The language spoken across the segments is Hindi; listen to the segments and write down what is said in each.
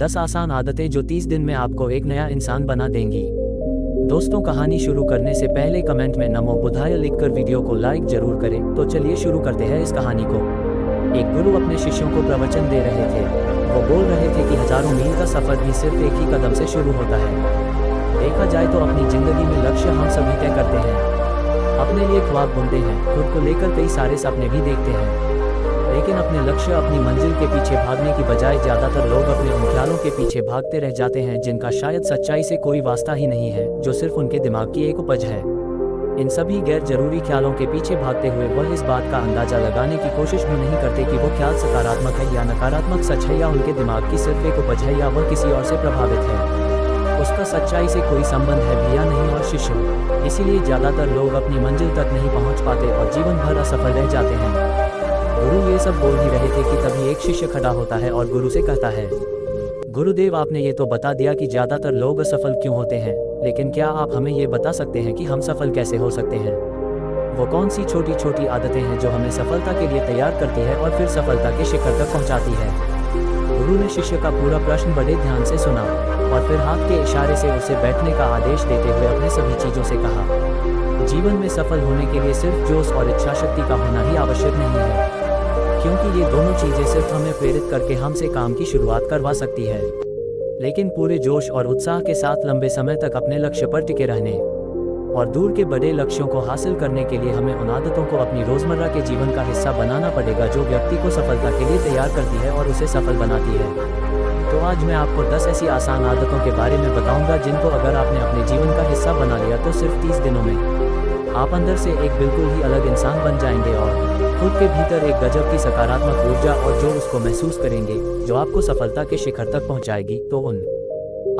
10 आसान आदतें जो 30 दिन में आपको एक नया इंसान बना देंगी। दोस्तों, कहानी शुरू करने से पहले कमेंट में नमो बुद्धाय लिखकर वीडियो को लाइक जरूर करें। तो चलिए शुरू करते हैं इस कहानी को। एक गुरु अपने शिष्यों को प्रवचन दे रहे थे। वो बोल रहे थे कि हजारों मील का सफर भी सिर्फ एक ही कदम से शुरू होता है। देखा जाए तो अपनी जिंदगी में लक्ष्य हम सभी तय करते हैं, अपने लिए ख्वाब बुनते हैं, खुद को लेकर कई सारे सपने भी देखते हैं, लेकिन अपने लक्ष्य, अपनी मंजिल के पीछे भागने की बजाय ज्यादातर लोग अपने उन ख्यालों के पीछे भागते रह जाते हैं जिनका शायद सच्चाई से कोई वास्ता ही नहीं है, जो सिर्फ उनके दिमाग की एक उपज है। इन सभी गैर जरूरी ख्यालों के पीछे भागते हुए वह इस बात का अंदाजा लगाने की कोशिश भी नहीं करते कि वो ख्याल सकारात्मक है या नकारात्मक, सच है या उनके दिमाग की सिर्फ एक उपज है या वह किसी और से प्रभावित है। उसका सच्चाई से कोई संबंध है भी या नहीं। और शिष्य, इसीलिए ज्यादातर लोग अपनी मंजिल तक नहीं पहुंच पाते और जीवन भर असफल रह जाते हैं। गुरु ये सब बोल ही रहे थे कि तभी एक शिष्य खड़ा होता है और गुरु से कहता है, गुरुदेव, आपने ये तो बता दिया कि ज्यादातर लोग असफल क्यों होते हैं, लेकिन क्या आप हमें ये बता सकते हैं कि हम सफल कैसे हो सकते हैं? वो कौन सी छोटी छोटी आदतें हैं जो हमें सफलता के लिए तैयार करती है और फिर सफलता के शिखर तक पहुंचाती है? गुरु ने शिष्य का पूरा प्रश्न बड़े ध्यान से सुना और फिर हाथ के इशारे से उसे बैठने का आदेश देते हुए अपने सभी चीजों से कहा, जीवन में सफल होने के लिए सिर्फ जोश और इच्छा शक्ति का होना ही आवश्यक नहीं है, क्योंकि ये दोनों चीजें सिर्फ हमें प्रेरित करके हमसे काम की शुरुआत करवा सकती है, लेकिन पूरे जोश और उत्साह के साथ लंबे समय तक अपने लक्ष्य पर टिके रहने और दूर के बड़े लक्ष्यों को हासिल करने के लिए हमें उन आदतों को अपनी रोजमर्रा के जीवन का हिस्सा बनाना पड़ेगा जो व्यक्ति को सफलता के लिए तैयार करती है और उसे सफल बनाती है। तो आज मैं आपको 10 ऐसी आसान आदतों के बारे में बताऊंगा जिनको अगर आपने अपने जीवन का हिस्सा बना लिया तो सिर्फ 30 दिनों में आप अंदर से एक बिल्कुल ही अलग इंसान बन जाएंगे और खुद के भीतर एक गजब की सकारात्मक ऊर्जा और जो उसको महसूस करेंगे जो आपको सफलता के शिखर तक पहुंचाएगी। तो उन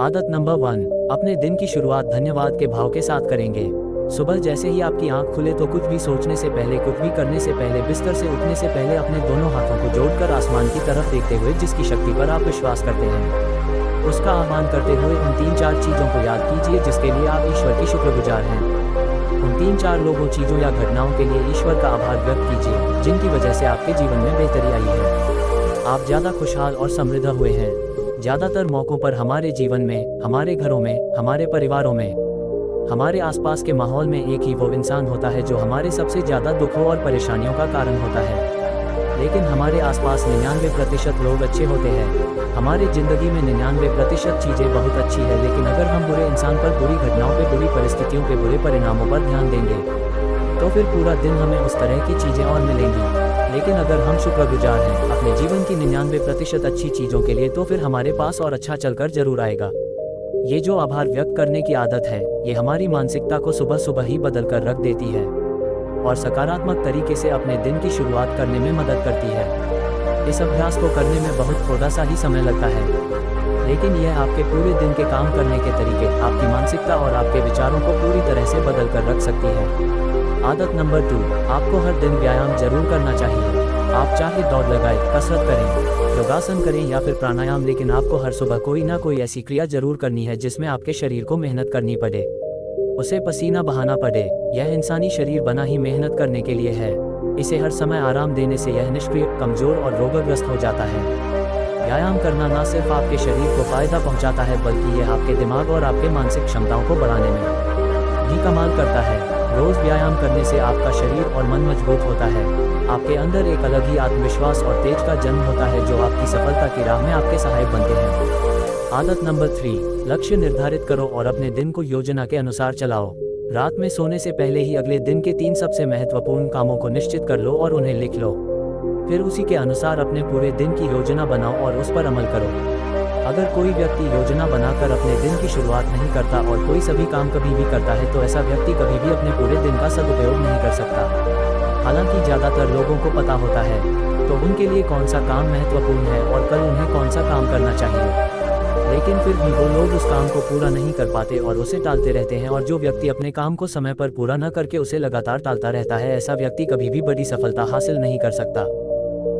आदत नंबर 1, अपने दिन की शुरुआत धन्यवाद के भाव के साथ करेंगे। सुबह जैसे ही आपकी आंख खुले तो कुछ भी सोचने से पहले, कुछ भी करने से पहले, बिस्तर से उठने से पहले अपने दोनों हाथों को जोड़कर आसमान की तरफ देखते हुए जिसकी शक्ति पर आप विश्वास करते हैं, उसका आह्वान करते हुए उन 3-4 चीजों को याद कीजिए जिसके लिए आप ईश्वर की शुक्रगुजार हैं। उन 3-4 लोगों, चीजों या घटनाओं के लिए ईश्वर का आभार व्यक्त कीजिए जिनकी वजह से आपके जीवन में बेहतरी आई है। आप ज्यादा खुशहाल और समृद्ध हुए हैं। ज्यादातर मौकों पर हमारे जीवन में, हमारे घरों में, हमारे परिवारों में, हमारे आसपास के माहौल में एक ही वो इंसान होता है जो हमारे सबसे ज्यादा दुखों और परेशानियों का कारण होता है, लेकिन हमारे आसपास 99% लोग अच्छे होते हैं। हमारी जिंदगी में 99% चीजें बहुत अच्छी है, लेकिन अगर हम बुरे इंसान पर, बुरी घटनाओं पे, बुरी परिस्थितियों पे, बुरे परिणामों पर ध्यान देंगे तो फिर पूरा दिन हमें उस तरह की चीजें और मिलेंगी। लेकिन अगर हम शुक्रगुजार हैं अपने जीवन की 99% अच्छी चीजों के लिए तो फिर हमारे पास और अच्छा चलकर जरूर आएगा। ये जो आभार व्यक्त करने की आदत है, ये हमारी मानसिकता को सुबह सुबह ही बदल कर रख देती है और सकारात्मक तरीके से अपने दिन की शुरुआत करने में मदद करती है। इस अभ्यास को करने में बहुत थोड़ा सा ही समय लगता है, लेकिन यह आपके पूरे दिन के काम करने के तरीके, आपकी मानसिकता और आपके विचारों को पूरी तरह से बदल कर रख सकती है। आदत नंबर 2, आपको हर दिन व्यायाम जरूर करना चाहिए। आप चाहे दौड़ लगाएं, कसरत करें, योगासन करें या फिर प्राणायाम, लेकिन आपको हर सुबह कोई ना कोई ऐसी क्रिया जरूर करनी है जिसमें आपके शरीर को मेहनत करनी पड़े, उसे पसीना बहाना पड़े। यह इंसानी शरीर बना ही मेहनत करने के लिए है। इसे हर समय आराम देने से यह निष्क्रिय, कमजोर और रोगग्रस्त हो जाता है। व्यायाम करना न सिर्फ आपके शरीर को फायदा पहुंचाता है, बल्कि यह आपके दिमाग और आपके मानसिक क्षमताओं को बढ़ाने में भी कमाल करता है। रोज व्यायाम करने से आपका शरीर और मन मजबूत होता है। आपके अंदर एक अलग ही आत्मविश्वास और तेज का जन्म होता है जो आपकी सफलता की राह में आपके सहायक बनते हैं। आदत नंबर 3, लक्ष्य निर्धारित करो और अपने दिन को योजना के अनुसार चलाओ। रात में सोने से पहले ही अगले दिन के 3 सबसे महत्वपूर्ण कामों को निश्चित कर लो और उन्हें लिख लो। फिर उसी के अनुसार अपने पूरे दिन की योजना बनाओ और उस पर अमल करो। अगर कोई व्यक्ति योजना बनाकर अपने दिन की शुरुआत नहीं करता और कोई सभी काम कभी भी करता है तो ऐसा व्यक्ति कभी भी अपने पूरे दिन का सदुपयोग नहीं कर सकता। हालांकि ज्यादातर लोगों को पता होता है तो उनके लिए कौन सा काम महत्वपूर्ण है और कल उन्हें कौन सा काम करना चाहिए, लेकिन फिर भी वो लोग उस काम को पूरा नहीं कर पाते और उसे टालते रहते हैं। और जो व्यक्ति अपने काम को समय पर पूरा न करके उसे लगातार टालता रहता है, ऐसा व्यक्ति कभी भी बड़ी सफलता हासिल नहीं कर सकता।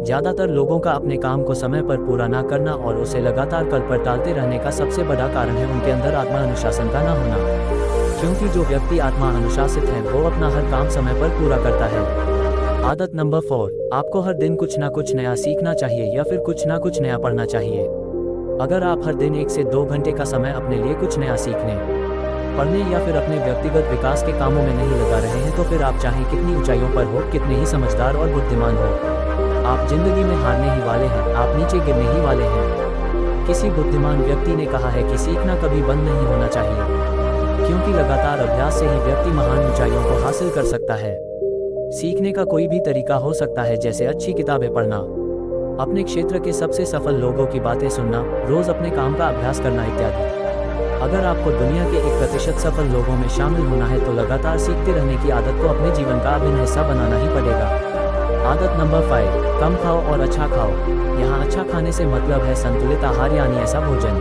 ज्यादातर लोगों का अपने काम को समय पर पूरा ना करना और उसे लगातार कल पर टालते रहने का सबसे बड़ा कारण है उनके अंदर आत्मा अनुशासन का ना होना, क्योंकि जो व्यक्ति आत्मा अनुशासित है वो अपना हर काम समय पर पूरा करता है। आदत नंबर 4, आपको हर दिन कुछ ना कुछ नया सीखना चाहिए या फिर कुछ ना कुछ नया पढ़ना चाहिए। अगर आप हर दिन 1 से 2 घंटे का समय अपने लिए कुछ नया सीखने, पढ़ने या फिर अपने व्यक्तिगत विकास के कामों में नहीं लगा रहे हैं तो फिर आप चाहे कितनी ऊंचाइयों पर हो, कितने ही समझदार और बुद्धिमान हो, आप जिंदगी में हारने ही वाले हैं, आप नीचे गिरने ही वाले हैं। किसी बुद्धिमान व्यक्ति ने कहा है कि सीखना कभी बंद नहीं होना चाहिए, क्योंकि लगातार अभ्यास से ही व्यक्ति महान ऊंचाइयों को हासिल कर सकता है। सीखने का कोई भी तरीका हो सकता है, जैसे अच्छी किताबें पढ़ना, अपने क्षेत्र के सबसे सफल लोगों की बातें सुनना, रोज अपने काम का अभ्यास करना इत्यादि। अगर आपको दुनिया के 1% सफल लोगों में शामिल होना है तो लगातार सीखते रहने की आदत को अपने जीवन का अभिन्न हिस्सा बनाना ही पड़ेगा। आदत नंबर 5, कम खाओ और अच्छा खाओ। यहाँ अच्छा खाने से मतलब है संतुलित आहार, यानी ऐसा भोजन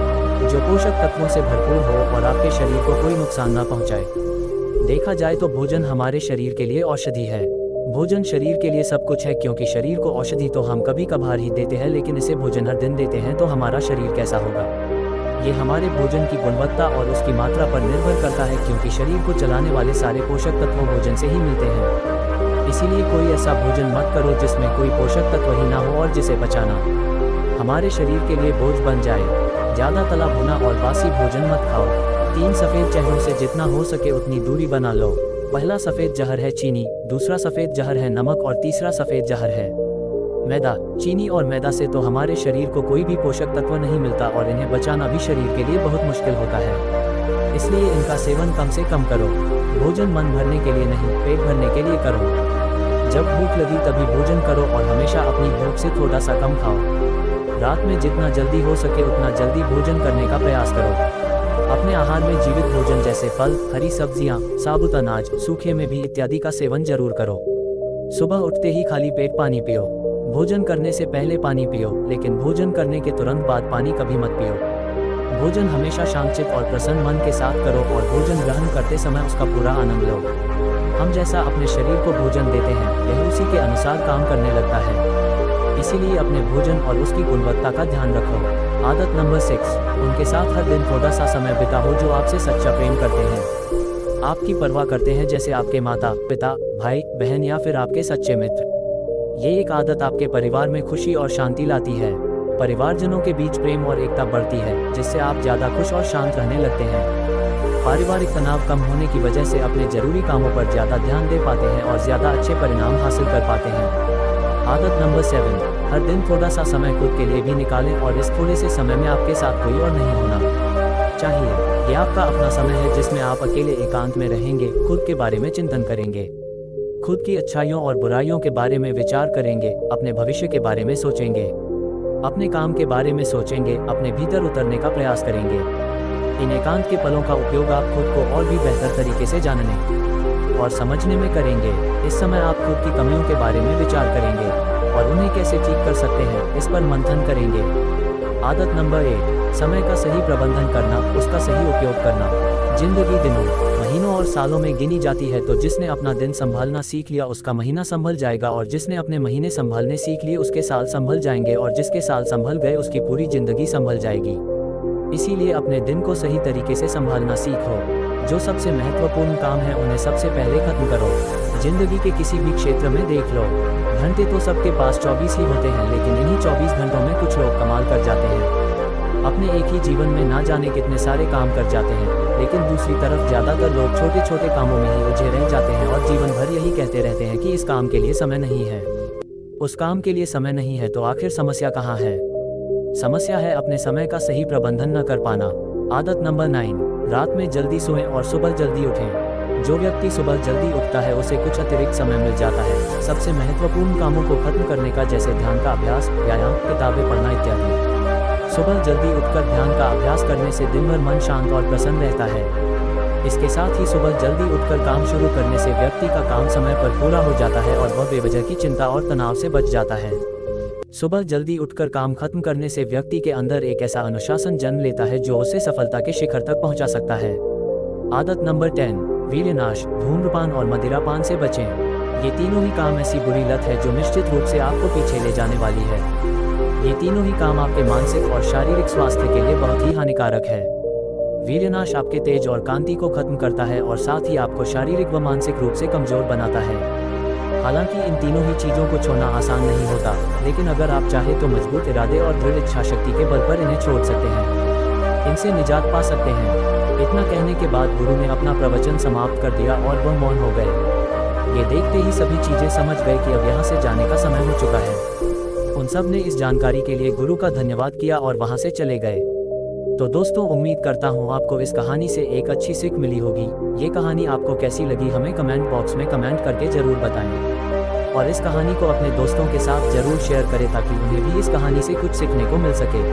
जो पोषक तत्वों से भरपूर हो और आपके शरीर को कोई नुकसान न पहुँचाए। देखा जाए तो भोजन हमारे शरीर के लिए औषधि है। भोजन शरीर के लिए सब कुछ है, क्योंकि शरीर को औषधि तो हम कभी कभार ही देते हैं, लेकिन इसे भोजन हर दिन देते हैं तो हमारा शरीर कैसा होगा, ये हमारे भोजन की गुणवत्ता और उसकी मात्रा पर निर्भर करता है, क्योंकि शरीर को चलाने वाले सारे पोषक तत्व भोजन से ही मिलते हैं। इसीलिए कोई ऐसा भोजन मत करो जिसमें कोई पोषक तत्व ही ना हो और जिसे पचाना हमारे शरीर के लिए बोझ बन जाए। ज़्यादा तला भुना और बासी भोजन मत खाओ। 3 सफ़ेद जहरों से जितना हो सके उतनी दूरी बना लो। पहला सफ़ेद जहर है चीनी, दूसरा सफ़ेद जहर है नमक और तीसरा सफ़ेद जहर है मैदा। चीनी और मैदा से तो हमारे शरीर को कोई भी पोषक तत्व नहीं मिलता और इन्हें बचाना भी शरीर के लिए बहुत मुश्किल होता है, इसलिए इनका सेवन कम से कम करो। भोजन मन भरने के लिए नहीं, पेट भरने के लिए करो। जब भूख लगी तभी भोजन करो और हमेशा अपनी भूख से थोड़ा सा कम खाओ। रात में जितना जल्दी हो सके उतना जल्दी भोजन करने का प्रयास करो। अपने आहार में जीवित भोजन जैसे फल, हरी सब्जियां, साबुत अनाज, सूखे में भी इत्यादि का सेवन जरूर करो। सुबह उठते ही खाली पेट पानी पियो। भोजन करने से पहले पानी पियो, लेकिन भोजन करने के तुरंत बाद पानी कभी मत पियो। भोजन हमेशा शांतचित्त और प्रसन्न मन के साथ करो और भोजन ग्रहण करते समय उसका पूरा आनंद लो। हम जैसा अपने शरीर को भोजन देते हैं, यह उसी के अनुसार काम करने लगता है। इसीलिए अपने भोजन और उसकी गुणवत्ता का ध्यान रखो। आदत नंबर 6, उनके साथ हर दिन थोड़ा सा समय बिताओ जो आपसे सच्चा प्रेम करते हैं, आपकी परवाह करते हैं, जैसे आपके माता पिता, भाई बहन या फिर आपके सच्चे मित्र। ये एक आदत आपके परिवार में खुशी और शांति लाती है। परिवारजनों के बीच प्रेम और एकता बढ़ती है, जिससे आप ज़्यादा खुश और शांत रहने लगते हैं। पारिवारिक तनाव कम होने की वजह से अपने जरूरी कामों पर ज़्यादा ध्यान दे पाते हैं और ज़्यादा अच्छे परिणाम हासिल कर पाते हैं। आदत नंबर 7, हर दिन थोड़ा सा समय खुद के लिए भी निकालें और इस थोड़े से समय में आपके साथ कोई और नहीं होना चाहिए। ये आपका अपना समय है जिसमें आप अकेले एकांत में रहेंगे, खुद के बारे में चिंतन करेंगे, खुद की अच्छाइयों और बुराइयों के बारे में विचार करेंगे, अपने भविष्य के बारे में सोचेंगे, अपने काम के बारे में सोचेंगे, अपने भीतर उतरने का प्रयास करेंगे। इन एकांत के पलों का उपयोग आप खुद को और भी बेहतर तरीके से जानने और समझने में करेंगे। इस समय आप खुद की कमियों के बारे में विचार करेंगे और उन्हें कैसे ठीक कर सकते हैं, इस पर मंथन करेंगे। आदत नंबर 8, समय का सही प्रबंधन करना, उसका सही उपयोग करना। जिंदगी दिनों, महीनों और सालों में गिनी जाती है, तो जिसने अपना दिन संभालना सीख लिया उसका महीना संभल जाएगा, और जिसने अपने महीने संभालने सीख लिए उसके साल संभल जाएंगे, और जिसके साल संभल गए उसकी पूरी जिंदगी संभल जाएगी। इसीलिए अपने दिन को सही तरीके से संभालना सीखो। जो सबसे महत्वपूर्ण काम है उन्हें सबसे पहले खत्म करो। जिंदगी के किसी भी क्षेत्र में देख लो, घंटे तो सबके पास 24 ही होते हैं, लेकिन इन्हीं 24 घंटों में कुछ लोग कमाल कर जाते हैं। अपने एक ही जीवन में ना जाने कितने सारे काम कर जाते हैं, लेकिन दूसरी तरफ ज़्यादातर लोग छोटे छोटे कामों में ही उलझे रह जाते हैं और जीवन भर यही कहते रहते हैं कि इस काम के लिए समय नहीं है, उस काम के लिए समय नहीं है। तो आखिर समस्या कहाँ है? समस्या है अपने समय का सही प्रबंधन न कर पाना। आदत नंबर 9, रात में जल्दी सोएं और सुबह जल्दी उठें। जो व्यक्ति सुबह जल्दी उठता है उसे कुछ अतिरिक्त समय मिल जाता है सबसे महत्वपूर्ण कामों को खत्म करने का, जैसे ध्यान का अभ्यास, व्यायाम, किताबें पढ़ना इत्यादि। सुबह जल्दी उठकर ध्यान का अभ्यास करने से दिन भर मन शांत और प्रसन्न रहता है। इसके साथ ही सुबह जल्दी उठकर काम शुरू करने से व्यक्ति का काम समय पर पूरा हो जाता है और वह बेवजह की चिंता और तनाव से बच जाता है। सुबह जल्दी उठकर काम खत्म करने से व्यक्ति के अंदर एक ऐसा अनुशासन जन्म लेता है जो उसे सफलता के शिखर तक पहुंचा सकता है। आदत नंबर 10, वीर्यनाश, धूम्रपान और मदिरापान से बचें। ये तीनों ही काम ऐसी बुरी लत है जो निश्चित रूप से आपको पीछे ले जाने वाली है। ये तीनों ही काम आपके मानसिक और शारीरिक स्वास्थ्य के लिए बहुत ही हानिकारक है। वीर्यनाश आपके तेज और कांति को खत्म करता है और साथ ही आपको शारीरिक व मानसिक रूप से कमजोर बनाता है। हालांकि इन तीनों ही चीज़ों को छोड़ना आसान नहीं होता, लेकिन अगर आप चाहें तो मजबूत इरादे और दृढ़ इच्छा शक्ति के बल पर इन्हें छोड़ सकते हैं, इनसे निजात पा सकते हैं। इतना कहने के बाद गुरु ने अपना प्रवचन समाप्त कर दिया और वह मौन हो गए। ये देखते ही सभी चीजें समझ गए कि अब यहाँ से जाने का समय हो चुका है। उन सब ने इस जानकारी के लिए गुरु का धन्यवाद किया और वहाँ से चले गए। तो दोस्तों, उम्मीद करता हूँ आपको इस कहानी से एक अच्छी सीख मिली होगी। ये कहानी आपको कैसी लगी हमें कमेंट बॉक्स में कमेंट करके जरूर बताएं, और इस कहानी को अपने दोस्तों के साथ जरूर शेयर करें ताकि उन्हें भी इस कहानी से कुछ सीखने को मिल सके।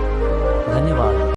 धन्यवाद।